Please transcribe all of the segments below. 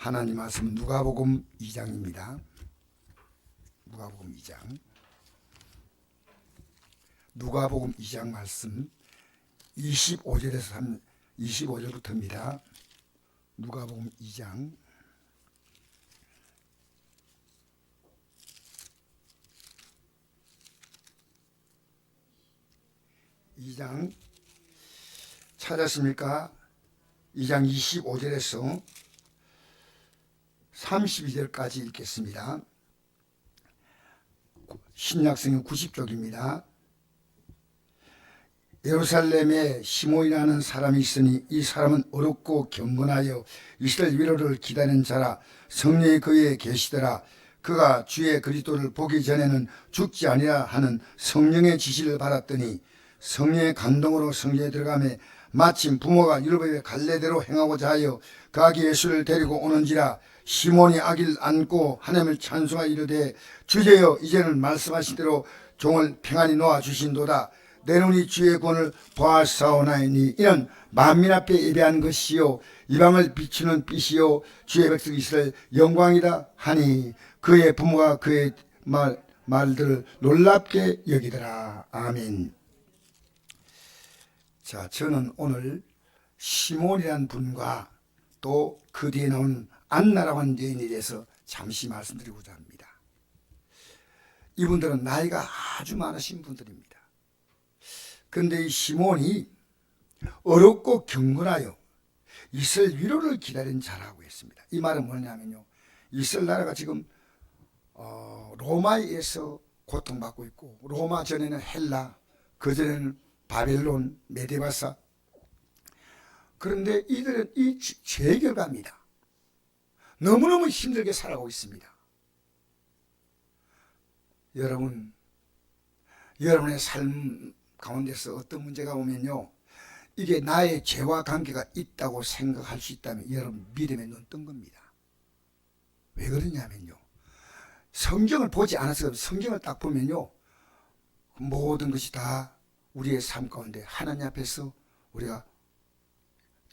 하나님 말씀은 누가복음 2장입니다. 누가복음 2장. 누가복음 2장 말씀 25절에서 25절부터입니다. 누가복음 2장 2장 찾았습니까? 2장 25절에서 32절까지 읽겠습니다. 신약성경 90쪽입니다. 예루살렘에 시몬이라는 사람이 있으니 이 사람은 어렵고 경건하여 이스라엘 위로를 기다리는 자라. 성령이 그에 계시더라. 그가 주의 그리스도를 보기 전에는 죽지 아니라 하는 성령의 지시를 받았더니 성령의 감동으로 성전에 들어가매 마침 부모가 율법의 갈래대로 행하고자 하여 그 아기 예수를 데리고 오는지라. 시몬이 아기를 안고 하나님을 찬송하여 이르되 주제여 이제는 말씀하신 대로 종을 평안히 놓아주신도다. 내 눈이 주의 권을 보았사오나이니 이는 만민 앞에 예배한 것이요 이방을 비추는 빛이요 주의 백성 이스라엘 영광이다 하니 그의 부모가 그의 말들을 놀랍게 여기더라. 아멘. 자, 저는 오늘 시몬이라는 분과 또 그 뒤에 나온 안나라고 하는 여인에 대해서 잠시 말씀드리고자 합니다. 이분들은 나이가 아주 많으신 분들입니다. 그런데 이 시몬이 어렵고 경건하여 이스라엘 위로를 기다린 자라고 했습니다. 이 말은 뭐냐면요, 이스라엘 나라가 지금 로마에 의해서 고통받고 있고, 로마 전에는 헬라, 그 전에는 바벨론, 메데바사. 그런데 이들은 이 죄의 결과입니다. 너무너무 힘들게 살아가고 있습니다. 여러분의 삶 가운데서 어떤 문제가 오면요, 이게 나의 죄와 관계가 있다고 생각할 수 있다면 여러분 믿음의 눈 뜬 겁니다. 왜 그러냐면요, 성경을 보지 않아서 성경을 딱 보면요, 모든 것이 다 우리의 삶 가운데 하나님 앞에서 우리가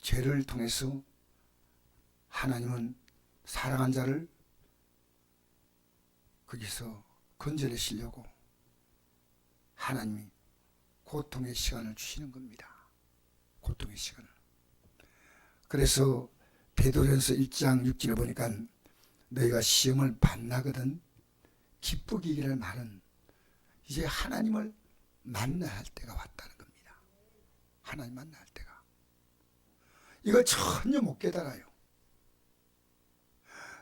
죄를 통해서 하나님은 사랑한 자를 거기서 건져내시려고 하나님이 고통의 시간을 주시는 겁니다. 고통의 시간을. 그래서 베드로전서 1장 6절에 보니까 너희가 시험을 받나거든 기쁘기를 말은 이제 하나님을 만나야 할 때가 왔다는 겁니다. 하나님 만나야 할 때가. 이걸 전혀 못 깨달아요.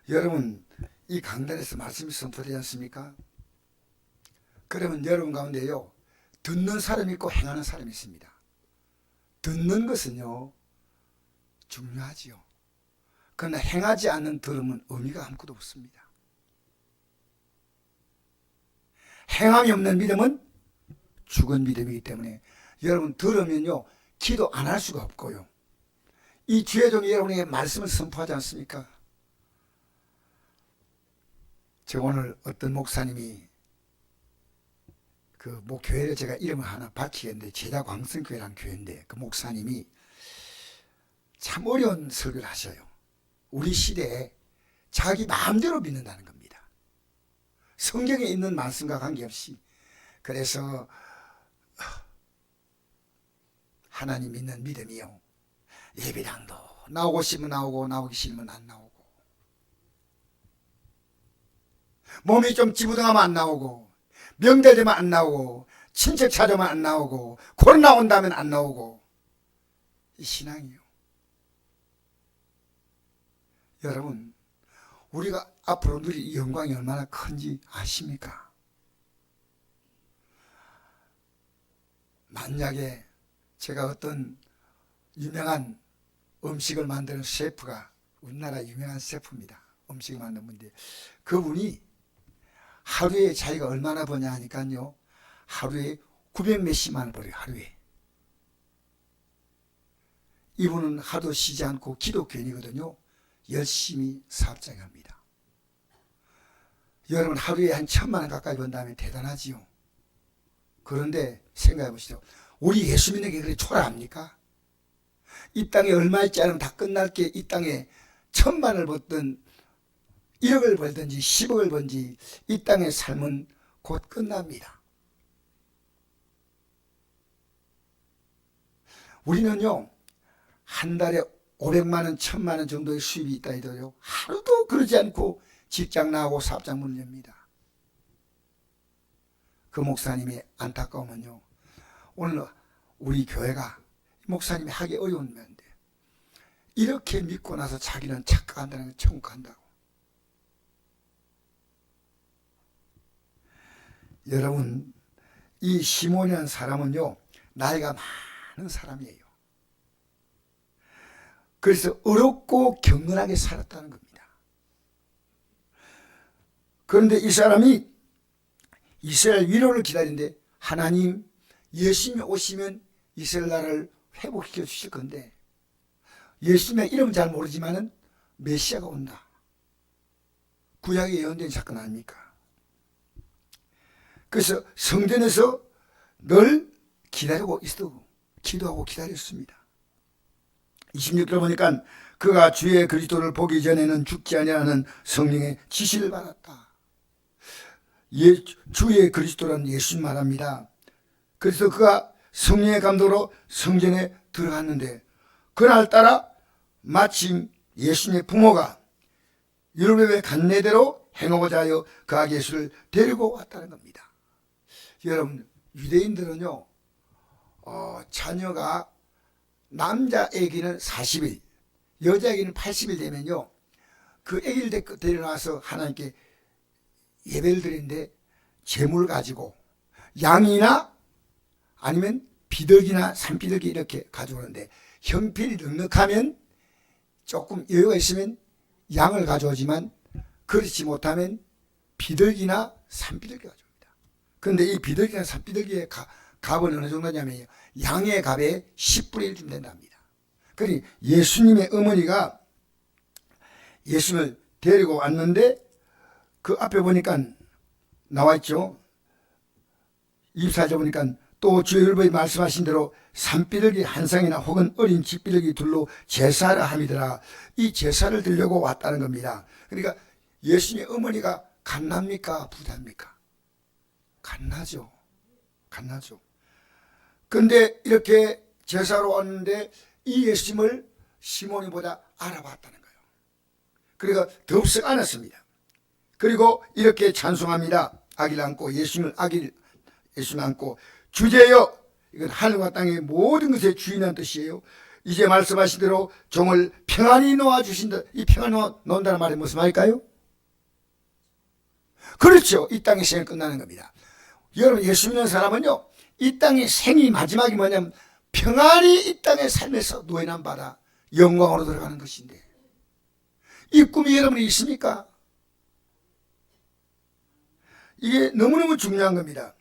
여러분, 이 강단에서 말씀이 선포되지 않습니까? 그러면 여러분 가운데요, 듣는 사람이 있고 행하는 사람이 있습니다. 듣는 것은요 중요하지요. 그러나 행하지 않는 들음은 의미가 아무것도 없습니다. 행함이 없는 믿음은 죽은 믿음이기 때문에 여러분 들으면요 기도 안 할 수가 없고요. 이 주의 종이 여러분에게 말씀을 선포하지 않습니까? 저 오늘 어떤 목사님이 그 교회를 제가 이름을 하나 밝히겠는데 제자광성교회라는 교회인데 그 목사님이 참 어려운 설교를 하셔요. 우리 시대에 자기 마음대로 믿는다는 겁니다. 성경에 있는 말씀과 관계없이. 그래서 하나님 믿는 믿음이요, 예배당도 나오고 싶으면 나오고 나오기 싫으면 안 나오고, 몸이 좀 찌부둥하면 안 나오고, 명절 되면 안 나오고, 친척 찾으면 안 나오고, 코로나 온다면 안 나오고, 이 신앙이요. 여러분, 우리가 앞으로 누릴 영광이 얼마나 큰지 아십니까? 만약에 제가 어떤 유명한 음식을 만드는 셰프가, 우리나라 유명한 셰프입니다. 음식을 만드는 분인데 그분이 하루에 자기가 얼마나 버냐 하니까요, 하루에 900 몇십만 원 벌어요. 하루에. 이분은 하루도 쉬지 않고 기독교인이거든요. 열심히 사업장에 합니다. 여러분 하루에 한 1000만 원 가까이 번다면 대단하지요. 그런데 생각해 보시죠. 우리 예수 믿는 게 그렇게 초라합니까? 이 땅에 얼마 있지 않으면 다 끝날 게 이 땅에 천만을 벌든 1억을 벌든지 10억을 벌든지 이 땅의 삶은 곧 끝납니다. 우리는요, 한 달에 500만 원, 1000만 원 정도의 수입이 있다 해도요, 하루도 그러지 않고 직장 나가고 사업장 문을 엽니다. 그 목사님의 안타까움은요, 오늘 우리 교회가 목사님이 하기 어려운 면인데, 이렇게 믿고 나서 자기는 착각한다는 건 천국 간다고. 여러분, 이 시몬이라는 사람은요, 나이가 많은 사람이에요. 그래서 어렵고 경건하게 살았다는 겁니다. 그런데 이 사람이 이스라엘 위로를 기다리는데, 하나님, 예수님이 오시면 이스라엘 나라를 회복시켜 주실 건데, 예수님의 이름은 잘 모르지만은 메시아가 온다. 구약에 예언된 사건 아닙니까? 그래서 성전에서 늘 기다리고 있어, 기도하고 기다렸습니다. 26절 보니까 그가 주의 그리스도를 보기 전에는 죽지 아니하는 성령의 지시를 받았다. 주의 그리스도라는 예수님 말합니다. 그래서 그가 성령의 감독으로 성전에 들어갔는데, 그날따라 마침 예수님의 부모가 여로보암의 간례대로 행하고자 하여 그 아기 예수를 데리고 왔다는 겁니다. 여러분, 유대인들은요, 자녀가 남자애기는 40일, 여자애기는 80일 되면요, 그 애기를 데려나와서 하나님께 예배를 드리는데, 제물 가지고 양이나 아니면 비둘기나 산비둘기 이렇게 가져오는데, 형편이 넉넉하면 조금 여유가 있으면 양을 가져오지만, 그렇지 못하면 비둘기나 산비둘기 가져옵니다. 그런데 이 비둘기나 산비둘기의 값은 어느 정도냐면 양의 값의 10분의 1 좀 된답니다. 그러니 예수님의 어머니가 예수님을 데리고 왔는데, 그 앞에 보니까 나와있죠. 24절 보니까 또 주 율법이 말씀하신 대로 산비둘기 한 쌍이나 혹은 어린 집비둘기 둘로 제사를 함이더라. 이 제사를 드리려고 왔다는 겁니다. 그러니까 예수님의 어머니가 갓납니까 부자입니까? 갓나죠. 갓나죠. 근데 이렇게 제사로 왔는데 이 예수님을 시몬이보다 알아봤다는 거예요. 그러니까 덥석 안았습니다. 그리고 이렇게 찬송합니다. 아기를 안고, 예수님을 안고, 주제여, 이건 하늘과 땅의 모든 것의 주인이라는 뜻이에요. 이제 말씀하신 대로 종을 평안히 놓아주신다. 이 평안히 놓는다는 말이 무슨 말일까요? 그렇죠. 이 땅의 생이 끝나는 겁니다. 여러분, 예수 믿는 사람은요, 이 땅의 생이 마지막이 뭐냐면 평안히 이 땅에 살면서 노예난 바라 영광으로 들어가는 것인데, 이 꿈이 여러분이 있습니까? 이게 너무너무 중요한 겁니다.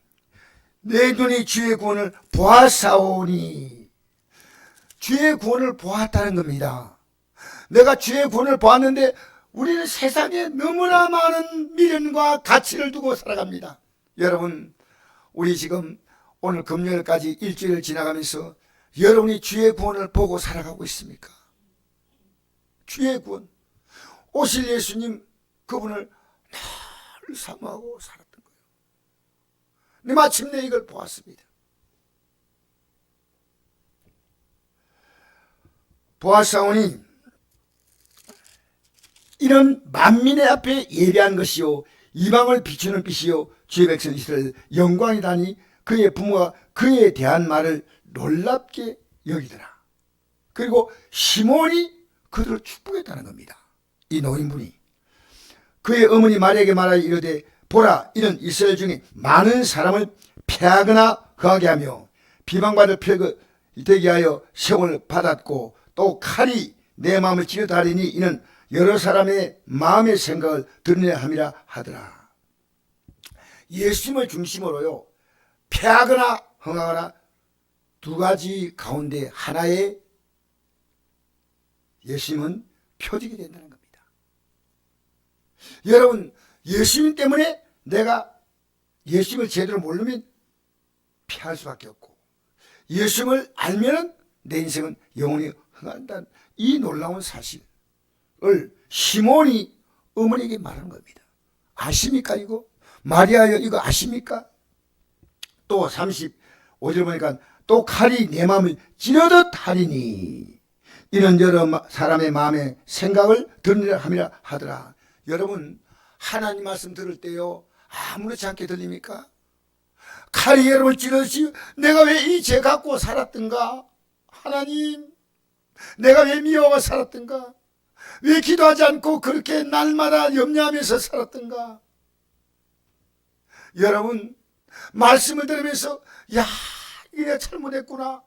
내 눈이 주의 구원을 보았사오니, 주의 구원을 보았다는 겁니다. 내가 주의 구원을 보았는데, 우리는 세상에 너무나 많은 미련과 가치를 두고 살아갑니다. 여러분, 우리 지금 오늘 금요일까지 일주일을 지나가면서 여러분이 주의 구원을 보고 살아가고 있습니까? 주의 구원, 오실 예수님, 그분을 늘 사모하고 살았던 거예요. 근데 마침내 이걸 보았습니다. 보았사오니 이는 만민의 앞에 예배한 것이요 이방을 비추는 빛이요 주의 백성 이스라엘 영광이다니, 그의 부모가 그에 대한 말을 놀랍게 여기더라. 그리고 시몬이 그들을 축복했다는 겁니다. 이 노인분이 그의 어머니 마리아에게 말하여 이르되, 보라, 이는 이스라엘 중에 많은 사람을 패하거나 허하게 하며 비방받을 표가 되게 하여 세월을 받았고, 또 칼이 내 마음을 찌르다리니 이는 여러 사람의 마음의 생각을 드러내야 함이라 하더라. 예수님을 중심으로요, 패하거나 흥하거나 두 가지 가운데 하나의 예수님은 표적이 된다는 겁니다. 여러분, 예수님 때문에 내가 예수님을 제대로 모르면 피할 수밖에 없고, 예수님을 알면 내 인생은 영원히 흥한다는 이 놀라운 사실, 시몬이 어머니에게 말하는 겁니다. 아십니까 이거? 마리아여 이거 아십니까? 또 35절 보니까 또 칼이 내 마음을 찌르듯 하리니 이는 여러 사람의 마음의 생각을 들으리라 함이라 하더라. 여러분 하나님 말씀 들을 때요 아무렇지 않게 들립니까? 칼이 여러분을 찌르듯이 내가 왜 이 죄 갖고 살았던가? 하나님 내가 왜 미워가 살았던가? 왜 기도하지 않고 그렇게 날마다 염려하면서 살았던가? 여러분 말씀을 들으면서 야 이래 잘못했구나.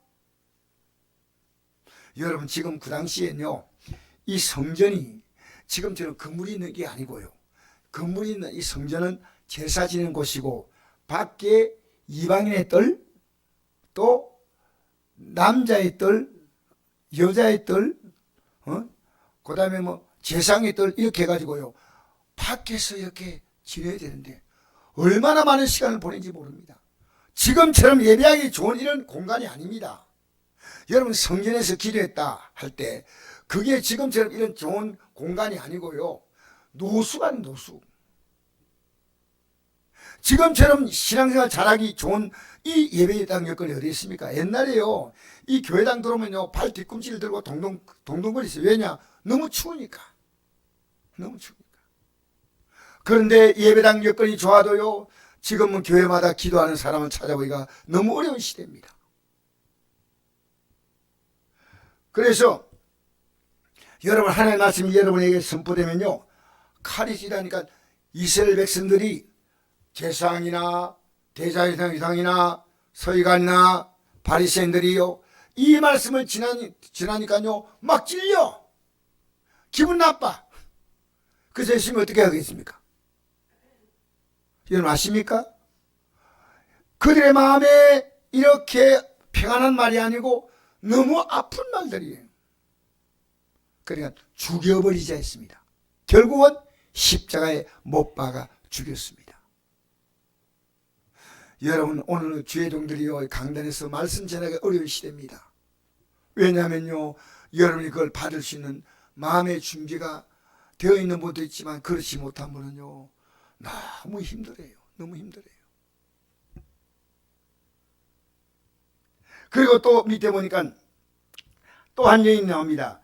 여러분 지금 그 당시에는요 이 성전이 지금처럼 건물이 있는 게 아니고요, 건물이 있는 이 성전은 제사 지내는 곳이고 밖에 이방인의 뜰, 또 남자의 뜰, 여자의 뜰, 그 다음에 뭐 제상의 뜰 이렇게 해가지고요 밖에서 이렇게 지내야 되는데 얼마나 많은 시간을 보낸지 모릅니다. 지금처럼 예배하기 좋은 이런 공간이 아닙니다. 여러분 성전에서 기도했다 할 때 그게 지금처럼 이런 좋은 공간이 아니고요 노수가 노수. 지금처럼 신앙생활 잘하기 좋은 이 예배당 여건이 어디 있습니까? 옛날에요 이 교회당 들어오면요 발 뒤꿈치를 들고 동동거리세요. 왜냐? 너무 추우니까. 너무 추우니까. 그런데 예배당 여건이 좋아도요 지금은 교회마다 기도하는 사람을 찾아보기가 너무 어려운 시대입니다. 그래서 여러분 하나님의 말씀이 여러분에게 선포되면요 칼이 찌다니까 이스라엘 백성들이 제사장이나 대제사장이나 서기관이나 바리새인들이요 이 말씀을 지나니까요 막 찔려 기분 나빠. 그래서 예수님이 어떻게 하겠습니까? 여러분 아십니까? 그들의 마음에 이렇게 평안한 말이 아니고 너무 아픈 말들이에요. 그러니까 죽여버리자 했습니다. 결국은 십자가에 못 박아 죽였습니다. 여러분 오늘 주의 종들이요 강단에서 말씀 전하기 어려운 시대입니다. 왜냐하면요 여러분이 그걸 받을 수 있는 마음의 준비가 되어 있는 분도 있지만 그렇지 못한 분은요 너무 힘들어요. 너무 힘들어요. 그리고 또 밑에 보니까 또 한 여인이 나옵니다.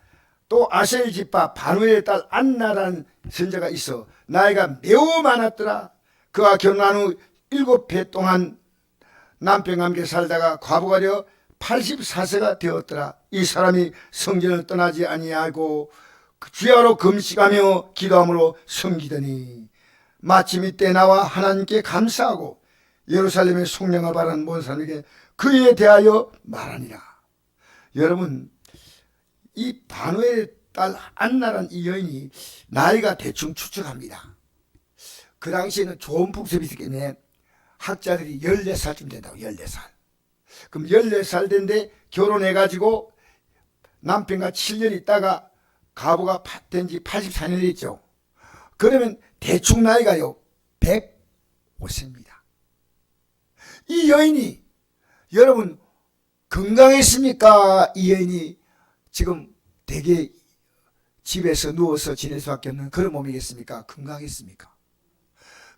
또 아셀 지파 바누엘의 딸 안나라는 선자가 있어 나이가 매우 많았더라. 그가 결혼한 후 7해 동안 남편과 함께 살다가 과부가 되어 84세가 되었더라. 이 사람이 성전을 떠나지 아니하고 주야로 금식하며 기도함으로 섬기더니 마침 이때 나와 하나님께 감사하고 예루살렘의 속량을 바라는 모든 사람에게 그에 대하여 말하니라. 여러분 이 바누엘의 딸 안나란 이 여인이 나이가 대충 추측합니다. 그 당시에는 좋은 풍습이 있기 때문에 학자들이 14살쯤 된다고. 14살. 그럼 14살 된데 결혼해가지고 남편과 7년 있다가 가부가 된 지 84년 됐죠. 그러면 대충 나이가요 105세입니다. 이 여인이 여러분 건강했습니까? 이 여인이 지금 되게 집에서 누워서 지낼 수밖에 없는 그런 몸이겠습니까? 건강했습니까?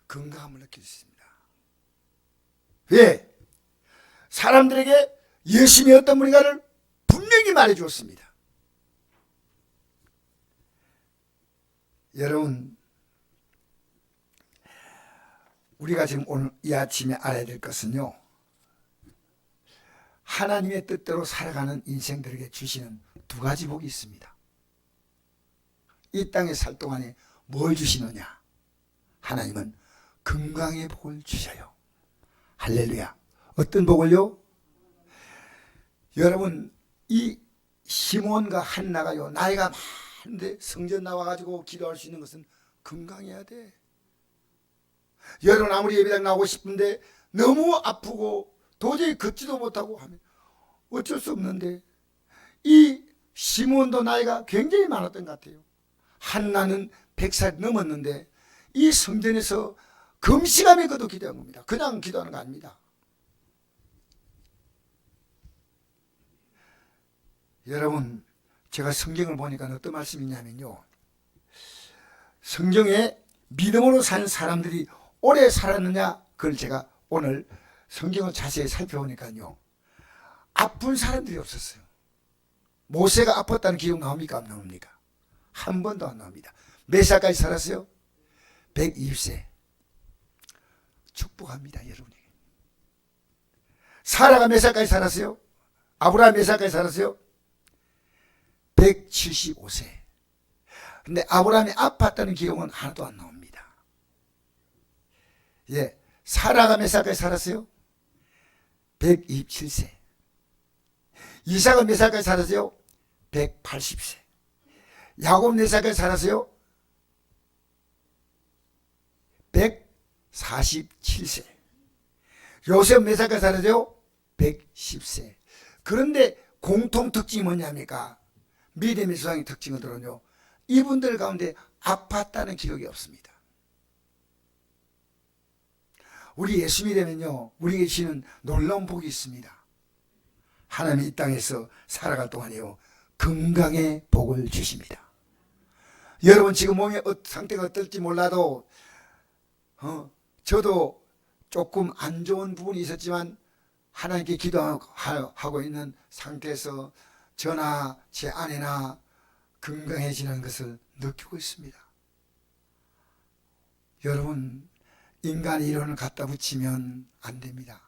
건강함을 느낄 수 있습니다. 왜? 사람들에게 예수님이 어떤 분인가를 분명히 말해주었습니다. 여러분 우리가 지금 오늘 이 아침에 알아야 될 것은요 하나님의 뜻대로 살아가는 인생들에게 주시는 두 가지 복이 있습니다. 이 땅에 살 동안에 뭘 주시느냐? 하나님은 건강의 복을 주셔요. 할렐루야. 어떤 복을요? 여러분 이 시몬과 한나가요 나이가 많은데 성전 나와가지고 기도할 수 있는 것은 건강해야 돼. 여러분 아무리 예배당 나오고 싶은데 너무 아프고 도저히 걷지도 못하고 하면 어쩔 수 없는데 이 시몬도 나이가 굉장히 많았던 것 같아요. 한나는 100살 넘었는데 이 성전에서 금식하며 그도 기도한 겁니다. 그냥 기도하는 거 아닙니다. 여러분 제가 성경을 보니까 어떤 말씀이 있냐면요 성경에 믿음으로 산 사람들이 오래 살았느냐, 그걸 제가 오늘 성경을 자세히 살펴보니까요, 아픈 사람들이 없었어요. 모세가 아팠다는 기록 나옵니까? 안 나옵니까? 한 번도 안 나옵니다. 몇 살까지 살았어요? 120세. 축복합니다, 여러분에게. 사라가 몇 살까지 살았어요? 아브라함 몇 살까지 살았어요? 175세. 근데 아브라함이 아팠다는 기록은 하나도 안 나옵니다. 예, 사라가 몇 살까지 살았어요? 127세. 이삭은 몇 살까지 살았어요? 180세. 야곱 몇 살까지 살았어요? 147세. 요셉 몇 살까지 살았어요? 110세. 그런데 공통 특징이 뭐냐입니까? 믿음의 수상의 특징은요, 이분들 가운데 아팠다는 기록이 없습니다. 우리 예수 믿으면요, 우리에게 주시는 놀라운 복이 있습니다. 하나님이 이 땅에서 살아갈 동안에요, 건강의 복을 주십니다. 여러분 지금 몸의 상태가 어떨지 몰라도 저도 조금 안 좋은 부분이 있었지만 하나님께 기도하고 있는 상태에서 저나 제 아내나 건강해지는 것을 느끼고 있습니다. 여러분, 인간의 이론을 갖다 붙이면 안 됩니다.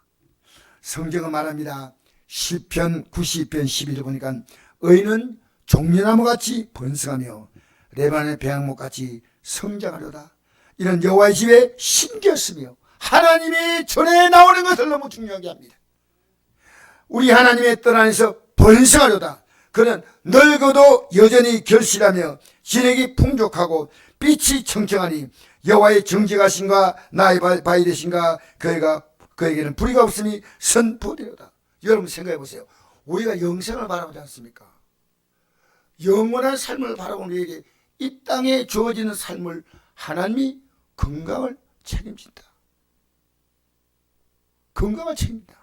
성경은 말합니다. 시편 92편 11절 보니까 의인은 종려나무같이 번성하며 레바논의 배양목같이 성장하려다. 이런 여호와의 집에 심겼으며 하나님의 전에 나오는 것을 너무 중요하게 합니다. 우리 하나님의 뜰 안에서 번성하려다. 그는 늙어도 여전히 결실하며 진액이 풍족하고 빛이 청청하니 여호와의 정직하신가 나의 바위 되신가 그에게는 불의가 없으니 선포되려다. 여러분 생각해 보세요. 우리가 영생을 바라보지 않습니까? 영원한 삶을 바라보는 우리에게 이 땅에 주어지는 삶을 하나님이 건강을 책임진다. 건강을 책임진다.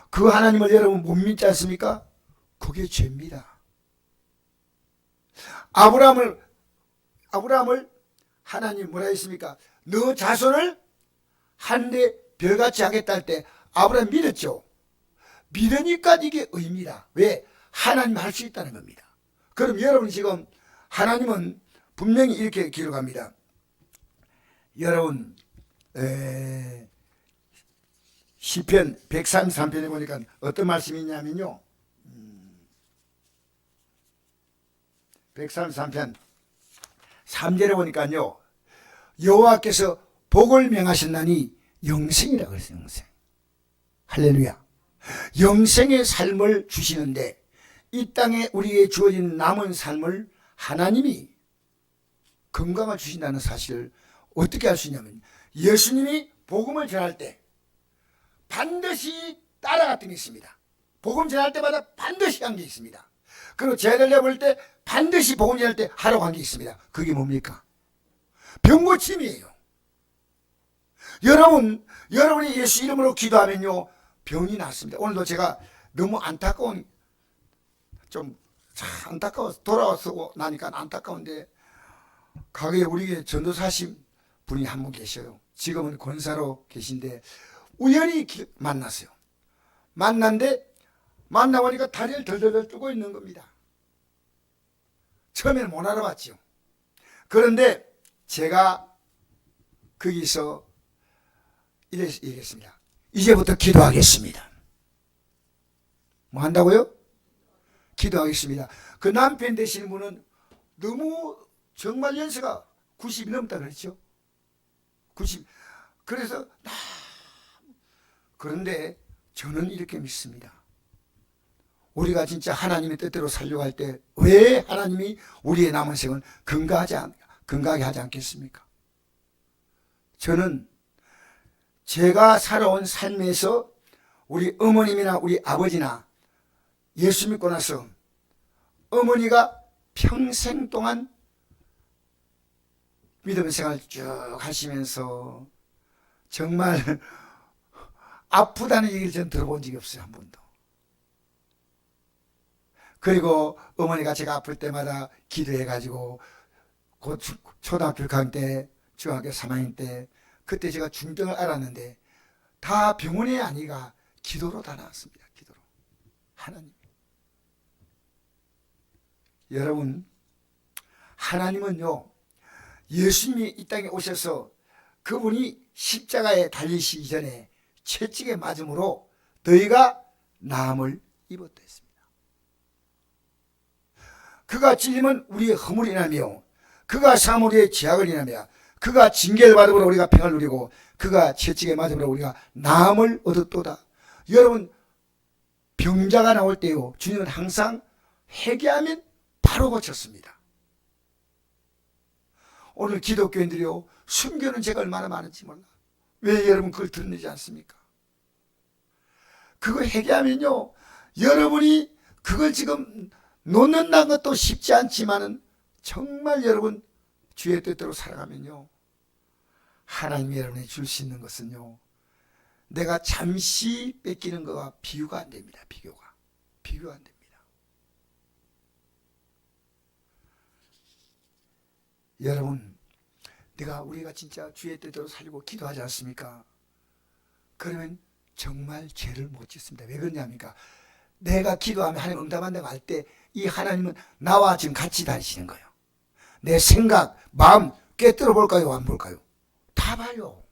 그 하나님을 여러분 못 믿지 않습니까? 그게 죄입니다. 아브라함을 하나님 뭐라 했습니까? 너 자손을 한데 별같이 하겠다 할 때 아브라함 믿었죠. 믿으니까 이게 의입니다. 왜? 하나님 할 수 있다는 겁니다. 그럼 여러분 지금 하나님은 분명히 이렇게 기록합니다. 여러분 시편 133편에 보니까 어떤 말씀이 있냐면요, 133편 3절에 보니까요, 여호와께서 복을 명하셨나니 영생이라고 했어요. 영생. 할렐루야. 영생의 삶을 주시는데 이 땅에 우리에게 주어진 남은 삶을 하나님이 건강을 주신다는 사실을 어떻게 알 수 있냐면, 예수님이 복음을 전할 때 반드시 따라갔던 게 있습니다. 복음 전할 때마다 반드시 한 게 있습니다. 그리고 죄를 내볼 때 반드시 복음 전할 때 하라고 한 게 있습니다. 그게 뭡니까? 병고침이에요. 여러분이 예수 이름으로 기도하면요, 병이 낫습니다. 오늘도 제가 너무 안타까워서 돌아와서 나니까 안타까운데, 가게에 우리 전도사신 분이 한 분 계셔요. 지금은 권사로 계신데 우연히 만났어요. 만나보니까 다리를 덜덜덜 뜨고 있는 겁니다. 처음에는 못 알아봤죠. 그런데 제가 거기서 이렇게 얘기했습니다. 이제부터 기도하겠습니다. 뭐 한다고요? 기도하겠습니다. 그 남편 되시는 분은 너무 정말 연세가 90이 넘다 그랬죠. 90. 그래서 그런데 저는 이렇게 믿습니다. 우리가 진짜 하나님의 뜻대로 살려고 할 때 왜 하나님이 우리의 남은 생을 건강하게 하지 않겠습니까? 저는 제가 살아온 삶에서 우리 어머님이나 우리 아버지나 예수 믿고 나서 어머니가 평생 동안 믿음의 생활 쭉 하시면서 정말 아프다는 얘기를 전 들어본 적이 없어요. 한 번도. 그리고 어머니가 제가 아플 때마다 기도해가지고 곧 초등학교 갈 때, 중학교 3학년 때, 그때 제가 중병을 알았는데 다 병원에 아니가 기도로 다 나왔습니다. 기도로. 하나님. 여러분, 하나님은요, 예수님이 이 땅에 오셔서 그분이 십자가에 달리시기 전에 채찍에 맞음으로 너희가 나음을 입었다 했습니다. 그가 찔림은 우리의 허물이 인하며 그가 상함 우리의 죄악을 인하며 그가 징계를 받음으로 우리가 평을 누리고 그가 채찍에 맞음으로 우리가 나음을 얻었도다. 여러분, 병자가 나올 때요, 주님은 항상 회개하면 바로 고쳤습니다. 오늘 기독교인들이요, 순교는 제가 얼마나 많은지 몰라. 왜 여러분 그걸 듣는지 않습니까? 그거 회개하면요, 여러분이 그걸 지금 놓는다는 것도 쉽지 않지만은 정말 여러분 주의 뜻대로 살아가면요, 하나님이 여러분이 줄 수 있는 것은요, 내가 잠시 뺏기는 거와 비교가 안 됩니다. 비교가 안 됩니다. 여러분, 우리가 진짜 주의 뜻대로 살고 기도하지 않습니까? 그러면 정말 죄를 못 짓습니다. 왜 그러냐니까, 내가 기도하면 하나님 응답한다고 할 때 이 하나님은 나와 지금 같이 다니시는 거예요. 내 생각, 마음 꿰뚫어 볼까요? 안 볼까요? 다 봐요.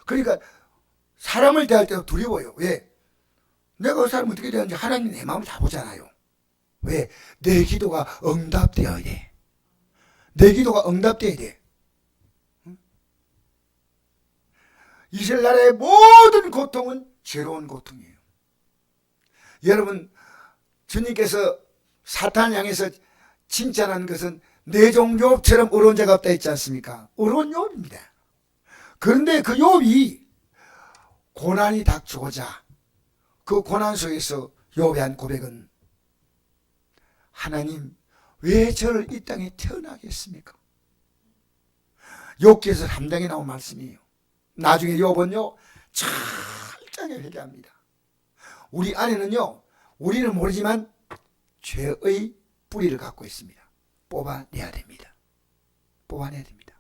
그러니까 사람을 대할 때도 두려워요. 왜? 내가 그 사람 어떻게 대하는지 하나님이 내 마음을 다 보잖아요. 왜? 내 기도가 응답되어야 돼. 내 기도가 응답되어야 돼. 이스라엘 나라의 모든 고통은 죄로운 고통이에요. 여러분, 주님께서 사탄을 향해서 칭찬한 것은 내 종 욥처럼 어려운 자가 없다 했지 않습니까? 어려운 욥입니다. 그런데 그 욥이 고난이 닥쳐오자 그 고난 속에서 욥의 한 고백은, 하나님 왜 저를 이 땅에 태어나게 했습니까? 욥기에서 3장에 나온 말씀이에요. 나중에 욥은요, 철저하게 회개합니다. 우리 안에는요, 우리는 모르지만 죄의 뿌리를 갖고 있습니다. 뽑아내야 됩니다. 뽑아내야 됩니다.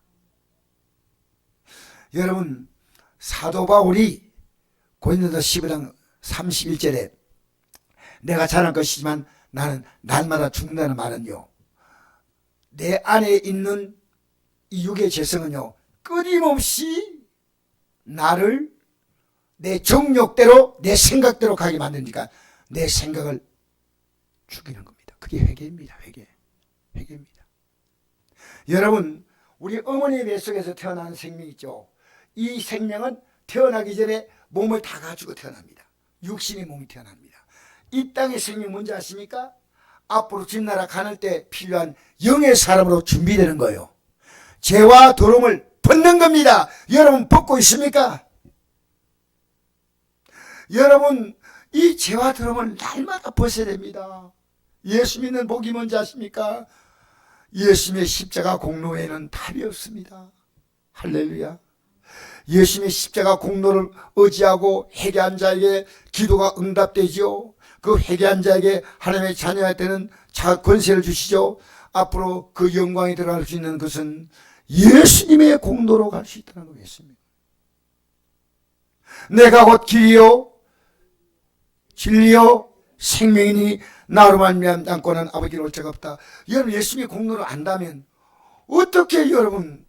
여러분, 사도 바울이 고린도서 15장 31절에 내가 잘할 것이지만 나는 날마다 죽는다는 말은요, 내 안에 있는 이 육의 죄성은요, 끊임없이 나를 내 정욕대로, 내 생각대로 가게 만드니까 내 생각을 죽이는 겁니다. 그게 회개입니다. 회개입니다. 여러분, 우리 어머니의 뱃속에서 태어나는 생명 있죠. 이 생명은 태어나기 전에 몸을 다 가지고 태어납니다. 육신의 몸이 태어납니다. 이 땅의 생명 뭔지 아십니까? 앞으로 진나라 가는 때 필요한 영의 사람으로 준비되는 거예요. 죄와 더러움을 벗는 겁니다. 여러분 벗고 있습니까? 여러분, 이 죄와 더러움을 날마다 벗어야 됩니다. 예수 믿는 복이 뭔지 아십니까? 예수님의 십자가 공로에는 답이 없습니다. 할렐루야. 예수님의 십자가 공로를 의지하고 회개한 자에게 기도가 응답되지요. 그 회개한 자에게 하나님의 자녀가 되는 권세를 주시죠. 앞으로 그 영광에 들어갈 수 있는 것은 예수님의 공로로 갈 수 있다는 거겠습니다. 내가 곧 길이요 진리요 생명이니 나로 말미암지 않고는 아버지를 올 자가 없다. 여러분, 예수님의 공로를 안다면 어떻게, 여러분,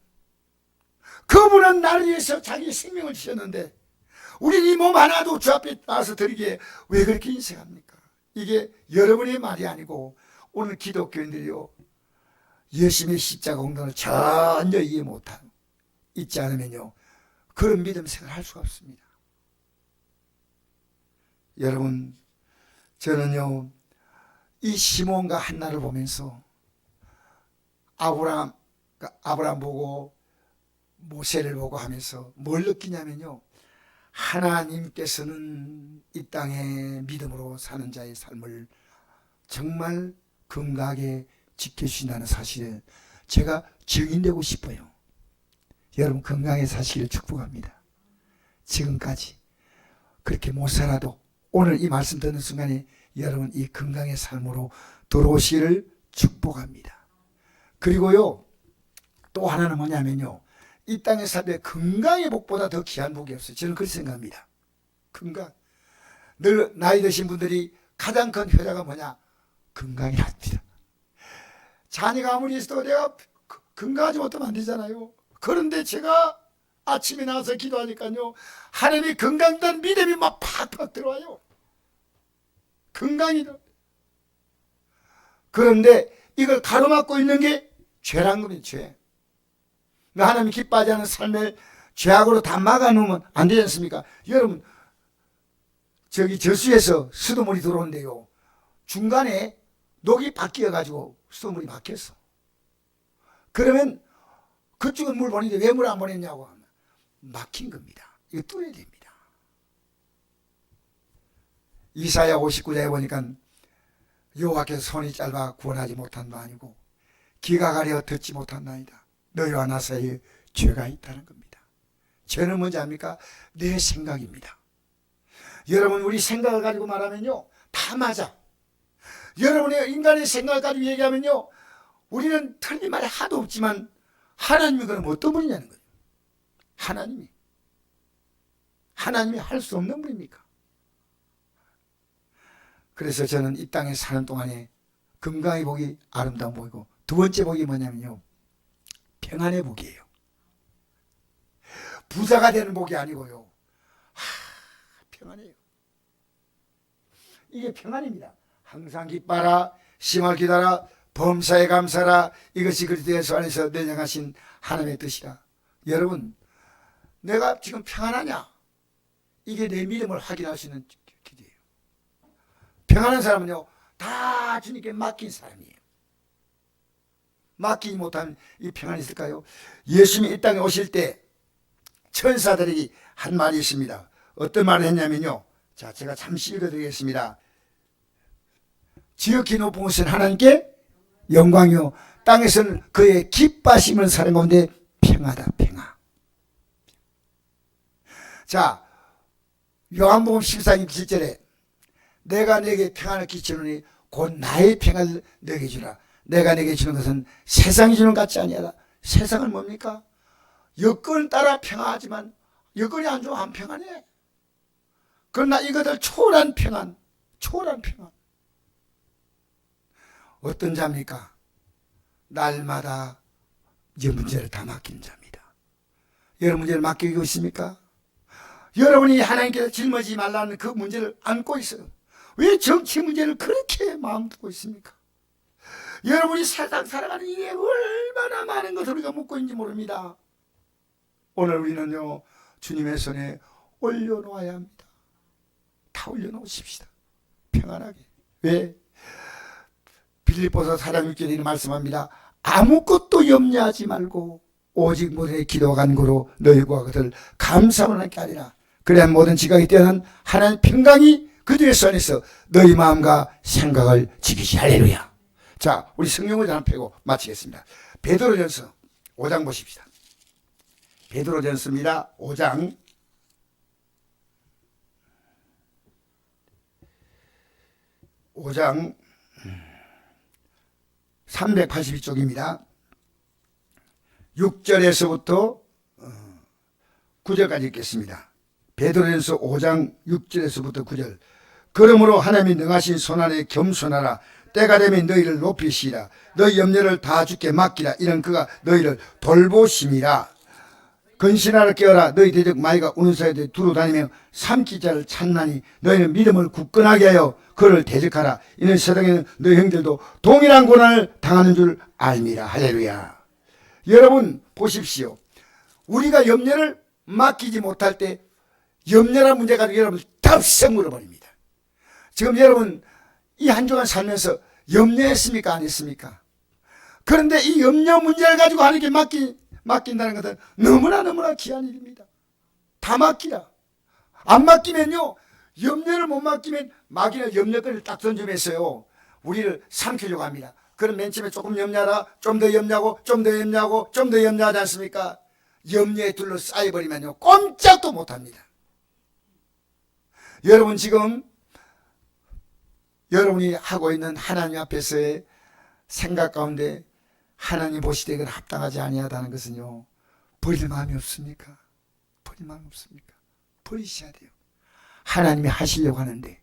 그분은 나를 위해서 자기 생명을 주셨는데 우리는 이 몸 하나도 주 앞에 나와서 드리기에 왜 그렇게 인생합니까? 이게 여러분의 말이 아니고 오늘 기독교인들이요, 예수님의 십자가 공로를 전혀 이해 못하고 있지 않으면요, 그런 믿음 생활을 할 수가 없습니다. 여러분, 저는요, 이 시몬과 한나를 보면서 아브라함 보고 모세를 보고 하면서 뭘 느끼냐면요, 하나님께서는 이 땅에 믿음으로 사는 자의 삶을 정말 건강하게 지켜주신다는 사실에 제가 증인되고 싶어요. 여러분, 건강하게 사시기를 축복합니다. 지금까지 그렇게 못 살아도 오늘 이 말씀 듣는 순간에 여러분 이 건강의 삶으로 돌아오시기를 축복합니다. 그리고요, 또 하나는 뭐냐면요, 이 땅에 살때 건강의 복보다 더 귀한 복이 없어요. 저는 그렇게 생각합니다. 건강. 늘 나이 드신 분들이 가장 큰 효자가 뭐냐? 건강이랍니다. 자녀가 아무리 있어도 내가 건강하지 못하면 안 되잖아요. 그런데 제가 아침에 나와서 기도하니까요, 하나님이 건강이라는 믿음이 막 팍팍 들어와요. 건강이다. 그런데 이걸 가로막고 있는 게 죄란 겁니다. 죄. 하나님이 기뻐하지 않은 삶을 죄악으로 다 막아놓으면 안 되지 않습니까? 여러분, 저기 저수에서 수돗물이 들어오는데요, 중간에 녹이 바뀌어가지고 수돗물이 막혔어. 그러면 그쪽은 물 보내는데 왜 물 안 보냈냐고 하면 막힌 겁니다. 이거 뚫어야 됩니다. 이사야 59장에 보니까 여호와께서 손이 짧아 구원하지 못한 바 아니고 귀가 가려 듣지 못한나이다. 너희와 나 사이에 죄가 있다는 겁니다. 죄는 뭔지 압니까? 내 생각입니다. 여러분, 우리 생각을 가지고 말하면요, 다 맞아. 여러분의 인간의 생각을 가지고 얘기하면요, 우리는 틀린 말이 하도 없지만 하나님이 그럼 어떤 분이냐는 거예요. 하나님이 할 수 없는 분입니까? 그래서 저는 이 땅에 사는 동안에 건강의 복이 아름다운 복이고, 두 번째 복이 뭐냐면요, 평안의 복이에요. 부자가 되는 복이 아니고요, 평안해요. 이게 평안입니다. 항상 기뻐하라, 심할 기다라, 범사에 감사라. 이것이 그리스도 예수 안에서 내정하신 하나님의 뜻이라. 여러분, 내가 지금 평안하냐? 이게 내 믿음을 확인할 수 있는 길이에요. 평안한 사람은요, 다 주님께 맡긴 사람이에요. 맡기지 못하면 이 평안이 있을까요? 예수님이 이 땅에 오실 때 천사들에게 한 말이 있습니다. 어떤 말을 했냐면요, 자, 제가 잠시 읽어드리겠습니다. 지극히 높은 곳은 하나님께 영광이요, 땅에서는 그의 기뻐하심을 사는 가운데 평화다, 평화. 자, 요한복음 14장 7절에 내가 내게 평안을 끼치노니 곧 나의 평안을 너에게 주라. 내가 내게 주는 것은 세상이 주는 것 같지 아니하다. 세상은 뭡니까? 여건 따라 평안하지만 여건이 안 좋으면 안 평안해. 그러나 이것을 초월한 평안, 초월한 평안. 어떤 자입니까? 날마다 이 문제를 다 맡기는 자입니다. 여러분 문제를 맡기고 있습니까? 여러분이 하나님께서 짊어지지 말라는 그 문제를 안고 있어요. 왜 정치 문제를 그렇게 마음 두고 있습니까? 여러분이 세상 살아가는 일에 얼마나 많은 것을 우리가 묻고 있는지 모릅니다. 오늘 우리는요, 주님의 손에 올려놓아야 합니다. 다 올려놓으십시다. 평안하게. 왜? 빌립보서 4장 6절에 말씀합니다. 아무것도 염려하지 말고 오직 모든의 기도와 간구로 너희와 그들 감사하는 하나님께 하리라. 그래야 모든 지각이 뛰어난 하나님의 평강이 그들의 손에서 너희 마음과 생각을 지키시. 할렐루야. 자, 우리 성경을 하나 펴고 마치겠습니다. 베드로전서 5장 보십시다. 베드로전서입니다. 5장 382쪽입니다. 6절에서부터 9절까지 읽겠습니다. 베드로전서 5장 6절에서부터 9절. 그러므로 하나님이 능하신 손안에 겸손하라. 때가 되면 너희를 높이시라. 너희 염려를 다 주께 맡기라. 이는 그가 너희를 돌보심이라. 근신하라 깨어라. 너희 대적 마귀가 우는 사이에 두루 다니며 삼키자를 찾나니 너희는 믿음을 굳건하게 하여 그를 대적하라. 이는 세상에는 너희 형들도 동일한 고난을 당하는 줄 알미라. 할렐루야. 여러분 보십시오. 우리가 염려를 맡기지 못할 때 염려란 문제 가지고 여러분 덥석 물어버립니다. 지금 여러분 이 한 주간 살면서 염려했습니까? 안 했습니까? 그런데 이 염려 문제를 가지고 하나님께 맡긴다는 것은 너무나 귀한 일입니다. 다 맡기라. 안 맡기면요, 염려를 못 맡기면 마귀는 염려거리를 딱 던져매서요, 우리를 삼키려고 합니다. 그럼 맨 처음에 조금 염려하라, 좀 더 염려하고, 좀 더 염려하고, 좀 더 염려하지 않습니까? 염려에 둘러싸여버리면요, 꼼짝도 못합니다. 여러분 지금 여러분이 하고 있는 하나님 앞에서의 생각 가운데 하나님 보시되 이건 합당하지 아니하다는 것은요, 버릴 마음이 없습니까? 버릴 마음이 없습니까? 버리셔야 돼요. 하나님이 하시려고 하는데.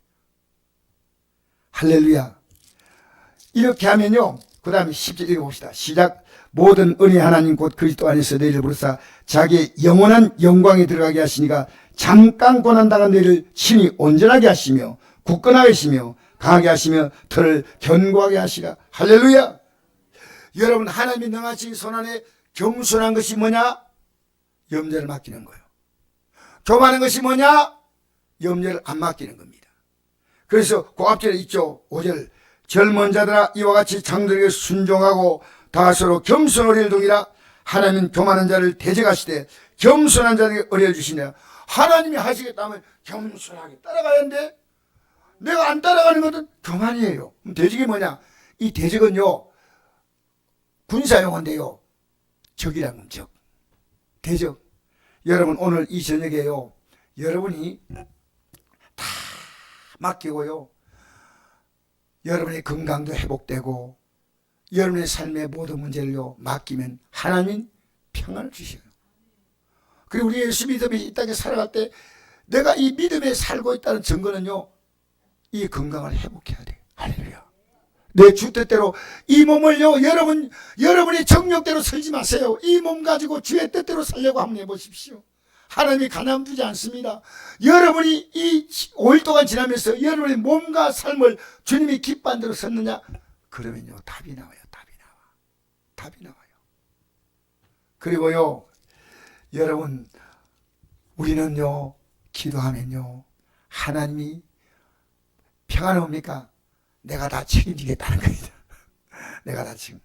할렐루야. 이렇게 하면요, 그 다음에 10절 읽어봅시다. 시작. 모든 은혜 하나님 곧 그리스도 안에서 너희를 부르사 자기의 영원한 영광에 들어가게 하시니가 잠깐 고난당한 너희를 친히 온전하게 하시며 굳건하게 하시며 강하게 하시며 털을 견고하게 하시라. 할렐루야. 여러분, 하나님이 능하신 손안에 겸손한 것이 뭐냐? 염려를 맡기는 거예요. 교만한 것이 뭐냐? 염려를 안 맡기는 겁니다. 그래서 그 앞절에 있죠. 5절. 젊은 자들아 이와 같이 장들에게 순종하고 다 서로 겸손을 일동이라. 하나님은 교만한 자를 대적하시되 겸손한 자에게 의뢰해 주시냐. 하나님이 하시겠다면 겸손하게 따라가야 하는데 내가 안 따라가는 것은 교만이에요. 그럼 대적이 뭐냐? 이 대적은요, 군사용어인데요, 적이란 건 적. 대적. 여러분, 오늘 이 저녁에요, 여러분이 다 맡기고요, 여러분의 건강도 회복되고 여러분의 삶의 모든 문제를요 맡기면 하나님 평안을 주셔요. 그리고 우리 예수 믿음이 이 땅에 살아갈 때 내가 이 믿음에 살고 있다는 증거는요, 이 건강을 회복해야 돼. 할렐루야. 내 주 뜻대로 이 몸을요, 여러분이 정욕대로 살지 마세요. 이 몸 가지고 주의 뜻대로 살려고 한번 해보십시오. 하나님이 가나움 두지 않습니다. 여러분이 이 5일 동안 지나면서 여러분의 몸과 삶을 주님이 기뻐한 대로 썼느냐? 그러면요, 답이 나와요. 답이 나와요. 그리고요, 여러분, 우리는요, 기도하면요, 하나님이 평안을 옵니까? 내가 다 책임지겠다는 겁니다. 내가 다 지금.